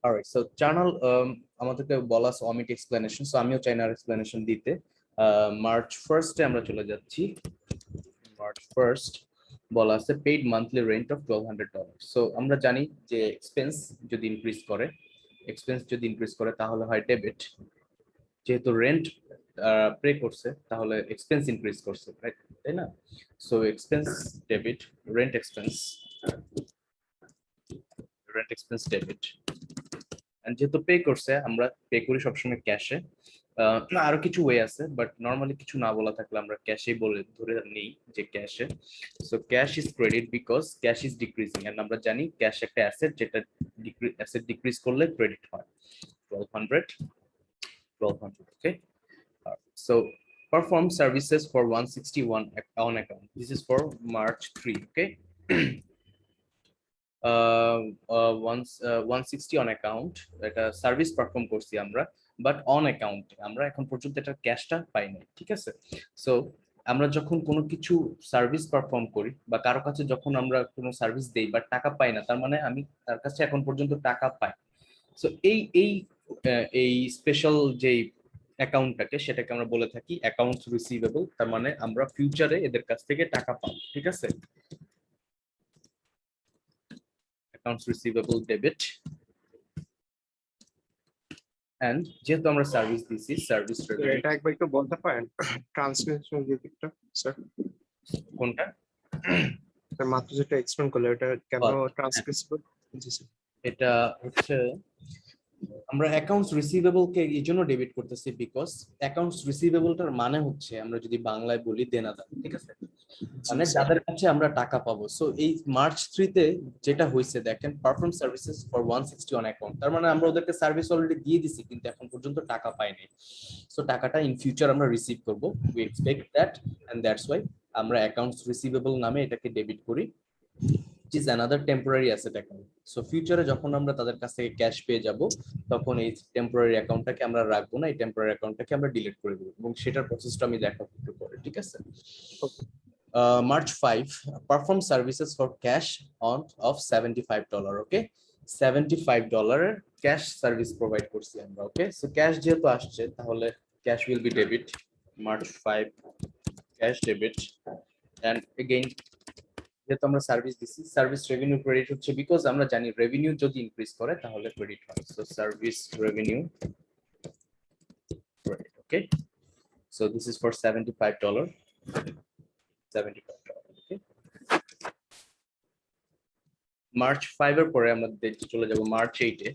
Alright, so journal আমাদেরকে বলা আছে অমিট এক্সপ্লেনেশন, সো আমিও চাই না এক্সপ্লেনেশন দিতে। মার্চ ফার্স্টে আমরা চলে যাচ্ছি। মার্চ ফার্স্ট বলা আছে paid monthly rent of $1200। So আমরা জানি যে এক্সপেন্স যদি ইনক্রিজ করে তাহলে হয় ডেবিট। যেহেতু রেন্ট পে করছে তাহলে এক্সপেন্স ইনক্রিজ করছে, রাইট? তাই না? So expense debit, rent expense, debit. যেহেতু পে করছে, আমরা পে করি সবসময় ক্যাশে। আরো কিছু ওয়ে আছে, বাট নর্মালি কিছু না বলা থাকলে আমরা ক্যাশে বলে ধরে নিই যে ক্যাশে। So cash is credit because cash is decreasing, and আমরা জানি ক্যাশ একটা অ্যাসেট, যেটা অ্যাসেট ডিক্রিজ করলে ক্রেডিট হয়। 1200, okay. So perform services for 161 on account. This is for March 3, okay. 160 on account, এটা সার্ভিস পারফর্ম করছি আমরা, বাট অন অ্যাকাউন্ট আমরা এখন পর্যন্ত এটা ক্যাশটা পাই নাই, ঠিক আছে? সো আমরা যখন কোনো কিছু সার্ভিস পারফর্ম করি বা কারো কাছে যখন আমরা কোনো সার্ভিস দেই বাট টাকা পাই না, তার মানে আমি তার কাছে এখন পর্যন্ত টাকা পাই। সো এই এই এই স্পেশাল যেই অ্যাকাউন্টটাকে, সেটাকে আমরা বলে থাকি অ্যাকাউন্টস রিসিভেবল। তার মানে আমরা ফিউচারে এদের কাছ থেকে টাকা পাবো, ঠিক আছে? accounts receivable debit, and যেহেতু আমরা সার্ভিস দিছি সার্ভিস রেভিনিউ। এটা একবার একটু বলতে পারেন ট্রান্সলেশন দিকটা স্যার? কোনটা? স্যার মাত্র যেটা এক্সপ্লেন করলে এটা কেন ট্রান্সক্রিপশন? জি স্যার। এটা হচ্ছে আমরা অ্যাকাউন্টস রিসিভেবল কে এই জন্য ডেবিট করতেছি বিকজ অ্যাকাউন্টস রিসিভেবলটার মানে হচ্ছে, আমরা যদি বাংলায় বলি, দেনাদার, ঠিক আছে? মানে যাদের কাছে আমরা টাকা পাবো। সো এই মার্চ 3 তে যেটা হয়েছে দেখেন, perform services for 160 on account, তার মানে আমরা ওদেরকে সার্ভিস অলরেডি দিয়ে দিছি কিন্তু এখন পর্যন্ত টাকা পাইনি। সো টাকাটা ইন ফিউচার আমরা রিসিভ করব, we expect that, and that's why আমরা অ্যাকাউন্টস রিসিভেবল নামে এটাকে ডেবিট করি, which is another temporary asset account. So future যখন আমরা তাদের কাছ থেকে ক্যাশ পেয়ে যাব, তখন এই টেম্পোরারি অ্যাকাউন্টটাকে আমরা রাখবো না, এই টেম্পোরারি অ্যাকাউন্টটাকে আমরা ডিলিট করে দেব, এবং সেটার প্রসেসটা আমি দেখাবো একটু পরে, ঠিক আছে? March 5, perform services for cash on of $75, okay? $75 cash service provide করছি আমরা, ওকে? সো ক্যাশ যেহেতু আসছে তাহলে cash will be debit, March 5 cash debit, and again যেহেতু আমরা সার্ভিস দিছি, সার্ভিস রেভিনিউ ক্রেডিট হচ্ছে বিকজ আমরা জানি রেভিনিউ যদি ইনক্রিজ করে তাহলে ক্রেডিট হয়। So service revenue credit, okay? So this is for $75, okay? March 5 এর পরে আমরা চলে যাব March 8 A.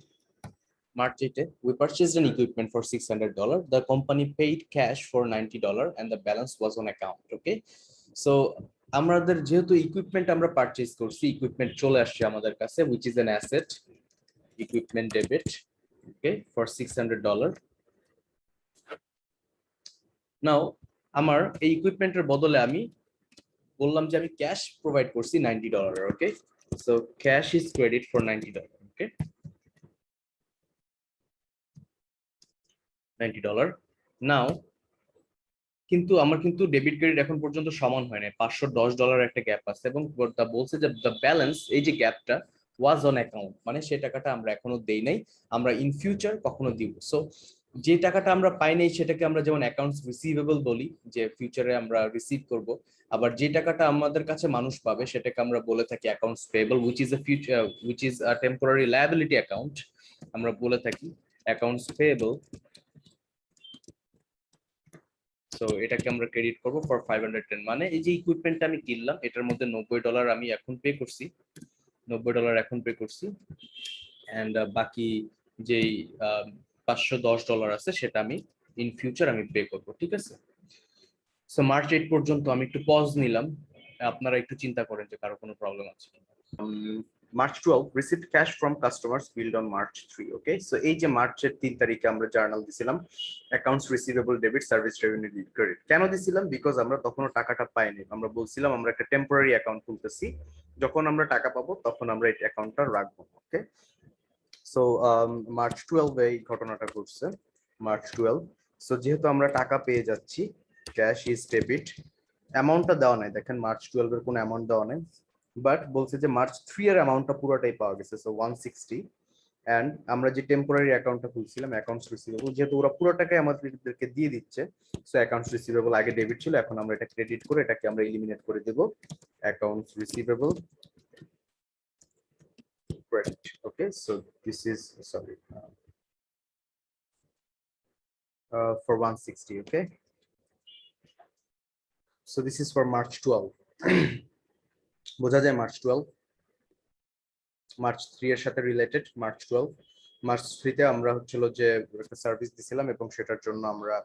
March 8, we purchased an equipment for $600. The company paid cash for $90 and the balance was on account, okay? So আমাদের যেহেতু equipment আমরা purchase করছি, equipment চলে আসছে আমাদের কাছে, which is an asset, equipment debit, okay, for $600. Now আমার এই ইকুইপমেন্টের বদলে আমি বললাম যে আমি ক্যাশ প্রোভাইড করছি $90, okay? So cash is credit for $90, okay? $90. Now কিন্তু আমার কিন্তু ডেবিট ক্রেডিট এখন পর্যন্ত সমান হয় না, $510 একটা গ্যাপ আছে, এবং তা বলছে যে দ্য ব্যালেন্স, এই যে গ্যাপটা, ওয়াজ অন অ্যাকাউন্ট, মানে সেই টাকাটা আমরা এখনো দেই নাই, আমরা ইন ফিউচার কখনো দিব। সো যে টাকাটা আমরা পাই নাই সেটাকে আমরা যেমন অ্যাকাউন্টস রিসিভেবল বলি, যে ফিউচারে আমরা রিসিভ করব, আবার যে টাকাটা আমাদের কাছে মানুষ পাবে সেটাকে আমরা বলে থাকি accounts payable, which is a temporary liability account, আমরা বলে থাকি অ্যাকাউন্টস পেয়েবল। সো এটাকে আমরা ক্রেডিট করব ফর 510, মানে এই যে ইকুইপমেন্টটা আমি কিনলাম এটার মধ্যে $90 আমি এখন পে করছি, $90 এখন পে করছি, এন্ড বাকি যেই $510 আছে সেটা আমি ইন ফিউচার আমি পে করব, ঠিক আছে? সো মার্চ 8 পর্যন্ত আমি একটু পজ নিলাম, আপনারা একটু চিন্তা করেন যে কারো কোনো প্রবলেম আছে কিনা। March 12, received cash from customers billed on March 3, okay? So এই যে মার্চের 3 তারিখে আমরা জার্নাল দিছিলাম accounts receivable debit service revenue credit, কেন দিছিলাম? বিকজ আমরা তখনও টাকাটা পাইনি, আমরা বলছিলাম আমরা একটা টেম্পোরারি অ্যাকাউন্ট খুলতেছি, যখন আমরা টাকা পাবো তখন আমরা এই অ্যাকাউন্টটা রাখবো, ওকে? সো মার্চ 12 এই ঘটনাটা ঘটছে, মার্চ 12। সো যেহেতু আমরা টাকা পেয়ে যাচ্ছি, ক্যাশ ইজ ডেবিট, অ্যামাউন্টটা দেওয়া নাই, দেখেন মার্চ 12 এর কোনো অ্যামাউন্ট দেওয়া নাই, বাট বলছে যে মার্চ 3 এর অ্যামাউন্টটা পুরোটাই পাওয়া গেছে, সো 160, অ্যান্ড আমরা যে টেম্পোরারি অ্যাকাউন্টটা খুলছিলাম অ্যাকাউন্টস রিসিভেবল, যেহেতু ওরা পুরো টাকাই আমাদেরকে দিয়ে দিচ্ছে, সো অ্যাকাউন্টস রিসিভেবল আগে ডেবিট ছিল, এখন আমরা এটা ক্রেডিট করে এটাকে আমরা এলিমিনেট করে দেব accounts receivable credit. Okay, so this is sorry for 160. Okay, so this is for March 12. বোঝা যায় March 12, March 3 এর সাথে রিলেটেড। March 12, March 3 তে আমরা হচ্ছিল যে একটা সার্ভিস দিছিলাম এবং সেটার জন্য আমরা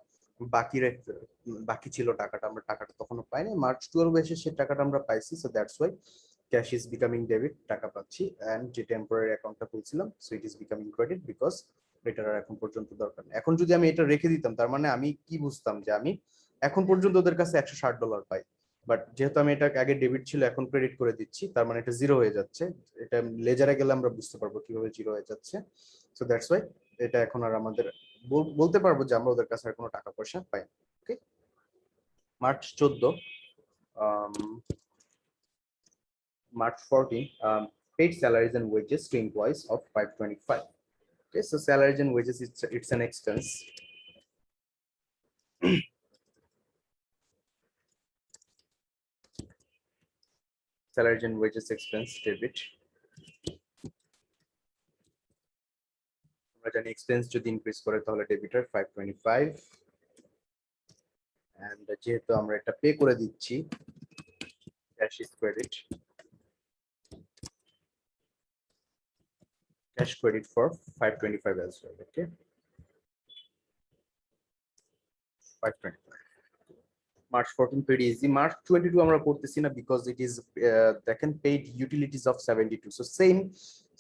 বাকি ছিল টাকাটা, আমরা টাকাটা তখনও পাইনি। March 12 এসে সেই টাকাটা আমরা পাইছি, so that's why cash is becoming debit, টাকা পাচ্ছি। এন্ড যে টেম্পোরারি অ্যাকাউন্টটা খুলছিলাম, so it is becoming credit because এটার আর এখন পর্যন্ত দরকার নেই। এখন যদি আমি এটা রেখে দিতাম, তার মানে আমি কি বুঝতাম যে আমি এখন পর্যন্ত ওদের কাছে $160 পাই, বাট যেহেতু আমি এটা আগে ডেবিট ছিল এখন ক্রেডিট করে দিচ্ছি, তার মানে এটা জিরো হয়ে যাচ্ছে। এটা লেজারে গেলে আমরা বুঝতে পারবো কিভাবে জিরো হয়ে যাচ্ছে। সো দ্যাটস ওয়াই এটা এখন আর আমাদের বলতে পারবো যে আমরা ওদের কাছে আর কোনো টাকা পয়সা পাই না। ওকে, March 14, March 14, paid salaries and wages to employees of 525. Okay, so salaries and wages, it's an expense. Salaries and wages expense debit. আমরা জানি এক্সপেন্স যদি ইনক্রিজ করে তাহলে ডেবিটার 525, এন্ড যেহেতু আমরা এটা পে করে দিচ্ছি, cash is credit, cash credit for 525 as well. Okay, 525. March 14 pretty easy. March 22 আমরা করতেছি না because it is দেখেন paid utilities of 72, so same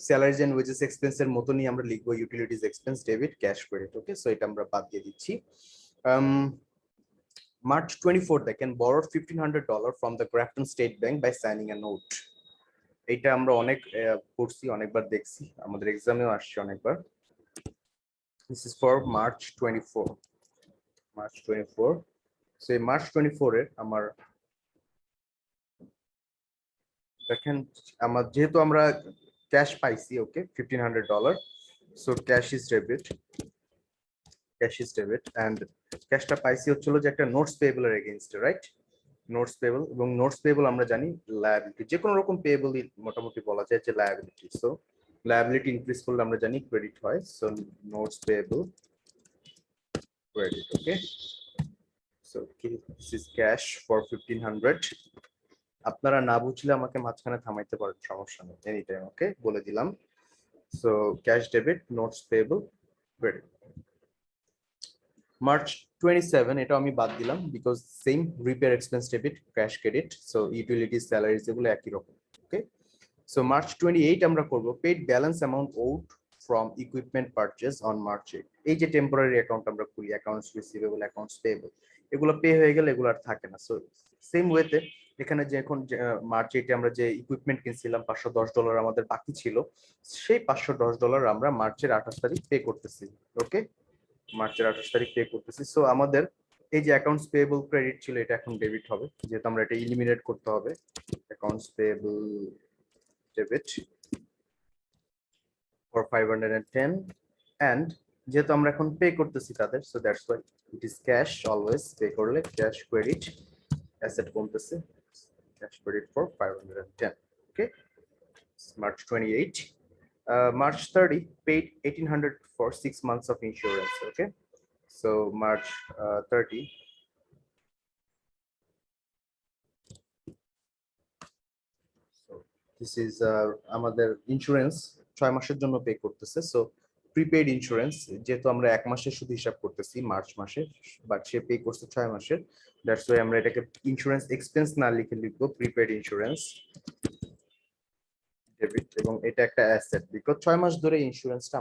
salaries and wages expense এর মতনই আমরা লিখবো utilities expense debit cash credit. Okay, so এটা আমরা বাদ দিয়ে দিচ্ছি। March 24 দেখেন borrowed $1,500 from the Grafton State Bank by signing a note. এটা আমরা অনেক পড়ছি, অনেকবার দেখছি, আমাদের এক্সামেও আসছে অনেকবার। This is for March 24, March 24. So March 24 এর আমার দেখেন আমার যেহেতু আমরা ক্যাশ পাইছি, okay $1,500, so cash is debit, cash is debit, and ক্যাশটা পাইছি হচ্ছিল যে একটা নোটস পেয়েবল এর এগেইনস্ট, রাইট? নোটস পেয়েবল, এবং নোটস পেয়েবল আমরা জানি লায়াবিলিটি, যে কোনো রকম পেয়েবলই মোটামুটি বলা যায় যে লায়াবিলিটি। সো লায়াবিলিটি ইনক্রিজ করলে আমরা জানি ক্রেডিট হয়, so notes payable credit. Okay, so this is cash for 1,500। আপনারা না বুঝলে আমাকে মাঝখানে থামাইতে পারেন, সমস্যা নেই, এনি টাইম। ওকে, বলে দিলাম। So cash debit, notes payable, credit. March 27 এটা আমি বাদ দিলাম because same repair expense debit, cash credit, so utilities salaries এগুলো একই রকম। ওকে, সো March 28 আমরা করব paid balance amount owed from equipment purchase on March 8। এই যে টেম্পোরারি অ্যাকাউন্ট আমরা খুলি, অ্যাকাউন্টস রিসিভেবল, অ্যাকাউন্টস পেয়েবল, এগুলো পে হয়ে গেলে এগুলো আর থাকে না। সো সেম ওয়েতে এখানে যে এখন March 8 আমরা যে ইকুইপমেন্ট কিনছিলাম $510 আমাদের বাকি ছিল, সেই $510 আমরা মার্চের 28 তারিখ পে করতেছি। ওকে, মার্চের 28 তারিখ পে করতেছি। সো আমাদের এই যে অ্যাকাউন্টস পেয়েবল ক্রেডিট ছিল এটা এখন ডেবিট হবে, যেহেতু আমরা এটা এলিমিনেট করতে হবে। Accounts payable debit for 510, and যেহেতু আমরা এখন পে করতেছি তাদের, so that's why it is cash, always pay করলে ক্যাশ ক্রেডিট, অ্যাসেট কমতেছে, cash credit for 510। Okay, March 28, March 30 paid 1,800 for 6 months of insurance. Okay, so March 30, so this is আমাদের insurance 6 মাসের জন্য পে করতেছে। So prepaid insurance, যেহেতু আমরা 1 মাসের শুধু হিসাব করতেছি মার্চ মাসে, বাট সে পে করছে 6 মাসের, দ্যাটস ওয়াই আমরা এটাকে ইন্স্যুরেন্স এক্সপেন্স না লিখে লিখবো প্রিপেইড ইন্স্যুরেন্স ডেবিট, এবং এটা একটা অ্যাসেট বিকজ 6 মাস ধরে ইন্স্যুরেন্সটা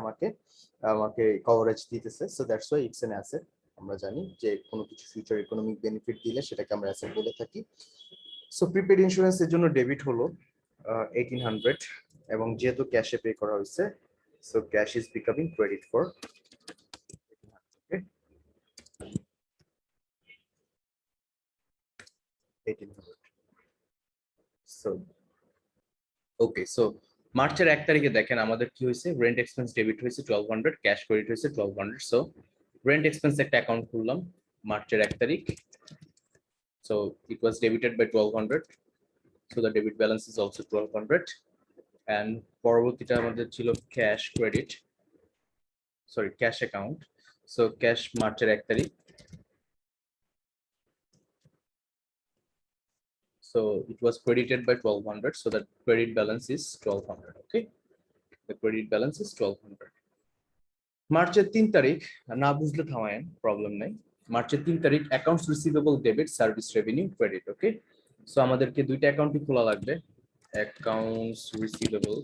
আমাকে কভারেজ দিতেছে, so that's why it's an asset. আমরা জানি যে কোনো কিছু ফিউচার ইকোনমিক বেনিফিট দিলে সেটাকে আমরা অ্যাসেট বলে থাকি। সো প্রিপেড ইন্স্যুরেন্স এর জন্য ডেবিট হলো 1,800, এবং যেহেতু ক্যাশে পে করা হয়েছে, so cash is becoming credit for 1,800। So okay, so মার্চের 1 তারিখে দেখেন আমাদের কি হয়েছে, রেন্ট এক্সপেন্স ডেবিট হয়েছে 1200, ক্যাশ ক্রেডিট হয়েছে 1200। সো রেন্ট এক্সপেন্স একটা অ্যাকাউন্ট খুললাম মার্চের 1 তারিখ। So it was debited by 1200, so the debit balance is also 1200। And পরবর্তীটা আমাদের ছিল cash credit, sorry cash account. So cash মার্চের 1 তারিখ। So it was credited by 1200, so the credit balance is 1200. Okay, the credit balance is 1200. মার্চের 3 তারিখ, না বুঝলে থামায়েন, problem নাই। মার্চের 3 তারিখ accounts receivable debit, service revenue credit. Okay, so আমাদেরকে দুইটা অ্যাকাউন্টই খোলা লাগবে। অ্যাকাউন্টস রিসিভেবল,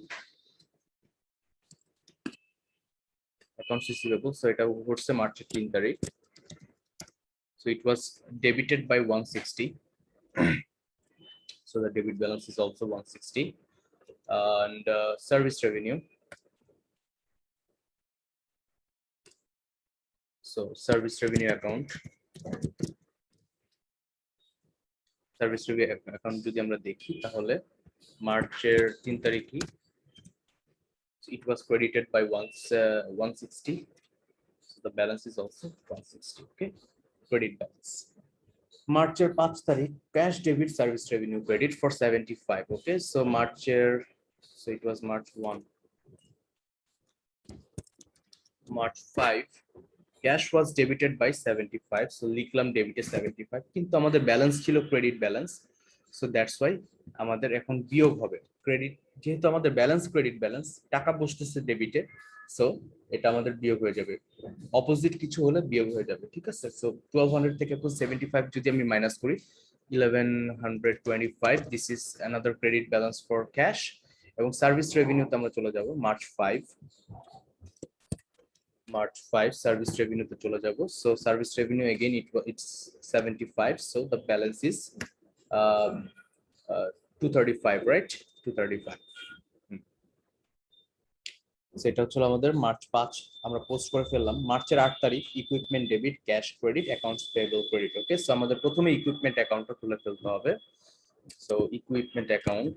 সো এটা ঘটছে মার্চের 3 তারিখ। So it was debited by 160, so the debit balance is also 160. And service revenue, so service revenue account, service review account যদি আমরা দেখি তাহলে মার্চের 3 তারিখে it was credited by 160, so the balance is also 160. Okay, credit balance. মার্চের 5 তারিখ cash debit service revenue credit for 75. Okay, so মার্চের, so it was March 1, March 5 cash was debited by 75, so লিখলাম ডেবিটে 75, কিন্তু আমাদের ব্যালেন্স ছিল credit balance, so that's Y আমাদের এখন বিয়োগ হবে ক্রেডিট, যেহেতু আমাদের ব্যালেন্স ক্রেডিট ব্যালেন্স, টাকা বসতেছে ডেবিটে, সো এটা আমাদের বিয়োগ হয়ে যাবে। অপোজিট কিছু হলে বিয়োগ হয়ে যাবে, ঠিক আছে। সো 1200 থেকে 75 যদি আমি মাইনাস করি 1125, this is another credit balance for cash. এবং সার্ভিস রেভিনিউতে আমরা চলে যাব March 5 সার্ভিস রেভিনিউতে চলে যাব। So service revenue again it's 75, so the balance is 235, right? 235. সেটা হচ্ছে আমাদের মার্চ 5 আমরা পোস্ট করে ফেললাম। মার্চের 8 তারিখ equipment debit, cash credit, accounts payable credit. Okay, so আমাদের প্রথমে ইকুইপমেন্ট অ্যাকাউন্টটা খুলে ফেলতে হবে। So equipment account,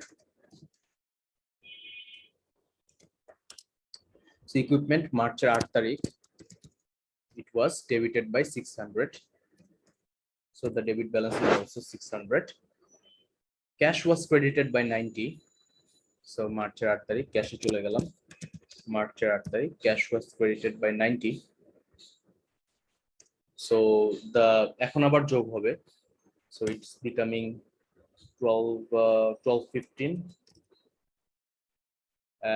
so equipment মার্চের 8 তারিখ it was debited by 600, so the debit balance is also 600. Cash was credited by 90, so মার্চের 8 তারিখ ক্যাশে চলে গেলাম। মার্চের 8 তারিখ cash was credited by 90, so the এখন আবার যোগ হবে, so it's becoming 1215.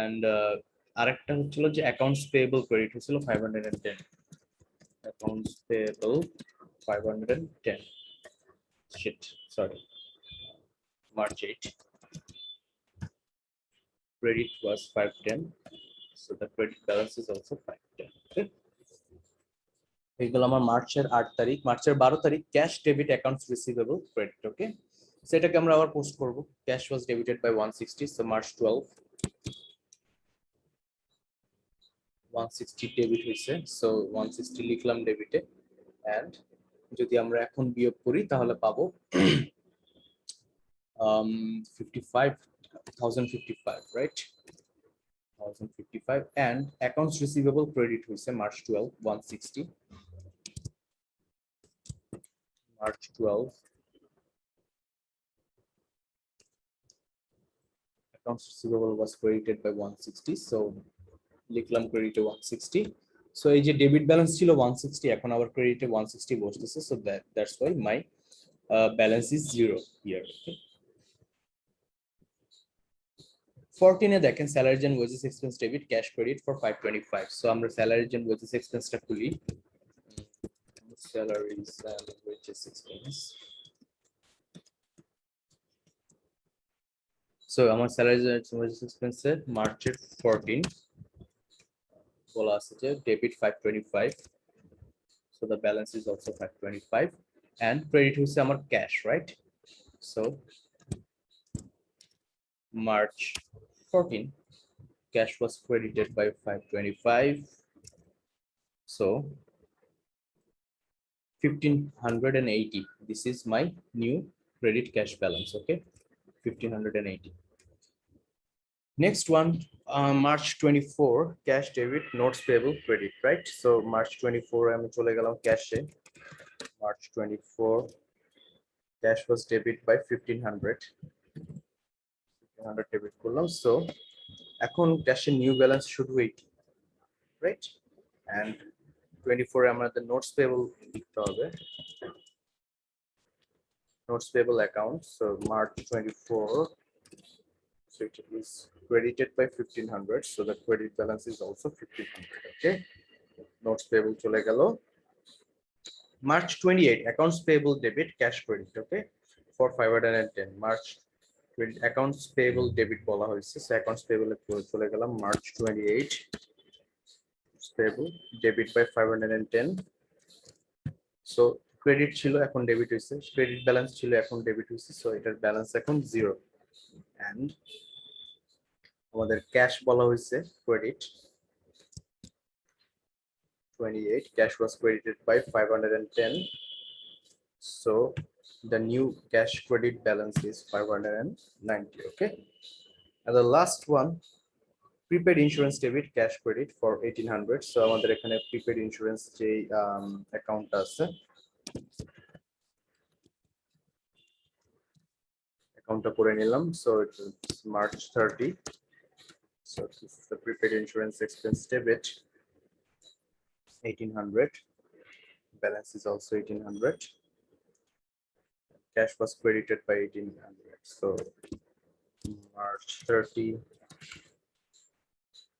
and আরেকটা হচ্ছিল যে অ্যাকাউন্টস পেয়েবল ক্রেডিট হচ্ছিল 510, accounts payable 510, shit, sorry, March 8 credit was 510, so the credit balance is also 510. Okay, এগুলো আমার মার্চের 8 তারিখ। মার্চের 12 তারিখ cash debit accounts receivable credit. Okay, সেটাকে আমরা আবার পোস্ট করব। Cash was debited by 160, so March 12 160 debit হয়েছে, সো 160 লিখলাম ডেবিটে। এন্ড যদি আমরা এখন বিয়োগ করি তাহলে পাবো 1055, right? 1055. and accounts receivable credit হয়েছে March 12 160, March 12 accounts receivable was credited by 160, so লিখলাম ক্রেডিটে 160, so এই যে ডেবিট ব্যালেন্স ছিল 160, এখন আবার ক্রেডিটে 160 বসতেছে, so that's why my balance is 0 here. Okay, 14 এ দেখেন salaries and wages expense debit, cash credit for 525, so আমরা স্যালারিজ এন্ড ওয়েজেস এক্সপেন্সটা খুলি। salaries and wages expense, so আমার salaries and wages expense এর মার্চের 14 বলা আছে যে debit 525, so the balance is also 525, and credit হচ্ছে আমার cash, right? so March 14 cash was credited by 525, so 1580, this is my new credit cash balance. Okay, 1580. Next one, March 24, cash debit, notes payable, credit, right? So March 24, আমি চলে গেলাম cash A. March 24, cash was debit by 1500 debit করলাম। So এখন cash এর new balance should wait, right? And 24 এ আমাদের notes payable লিখতে হবে। Notes payable account, so March 24, so it is credited by 1500, so the credit balance is also 1500, okay? Notes payable চলে গেল। March 28, accounts payable debit, cash credit, okay? For 510, March 20, accounts payable debit বলা হয়েছে, so accounts payable চলে গেলাম March 28, payable debit by 510, so credit ছিল এখন debit হয়েছে, credit balance ছিল এখন debit হয়েছে, so এটার balance এখন 0, and আমাদের cash বলা হয়েছে credit 28, cash was credited by 510, so the new cash credit balance is 590, okay? And the last one, prepaid insurance debit, cash credit for 1800, so আমাদের এখানে prepaid insurance যে account আছে, accountটা করে নিলাম, so it's March 30, so this is the prepaid insurance expense debit 1800, balance is also 1800, cash was credited by 1800, so March 30,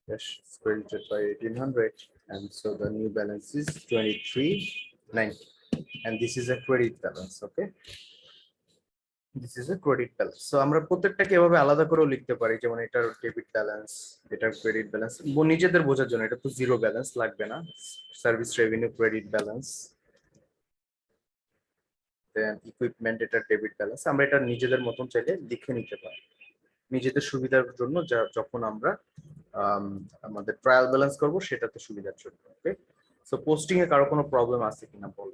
cash is credited by 1800, and so the new balance is 2390, and this is a credit balance, okay? This is a credit balance. So আমরা প্রত্যেকটাকে এভাবে আলাদা করেও লিখতে পারি, যেমন এটার debit balance, এটার credit balance, নিজেদের বোঝার জন্য। এটা তো জিরো ব্যালেন্স লাগবে না, সার্ভিস রেভিনিউ ক্রেডিট ব্যালেন্স, দেন ইকুইপমেন্ট এটার ডেবিট ব্যালেন্স। আমরা এটা নিজেদের মতন চাইলে লিখে নিতে পারি নিজেদের সুবিধার জন্য, যখন আমরা আমাদের ট্রায়াল ব্যালেন্স করব সেটাতে সুবিধার জন্য, ওকে? সো পোস্টিং এ কারো কোনো প্রবলেম আছে কিনা বল।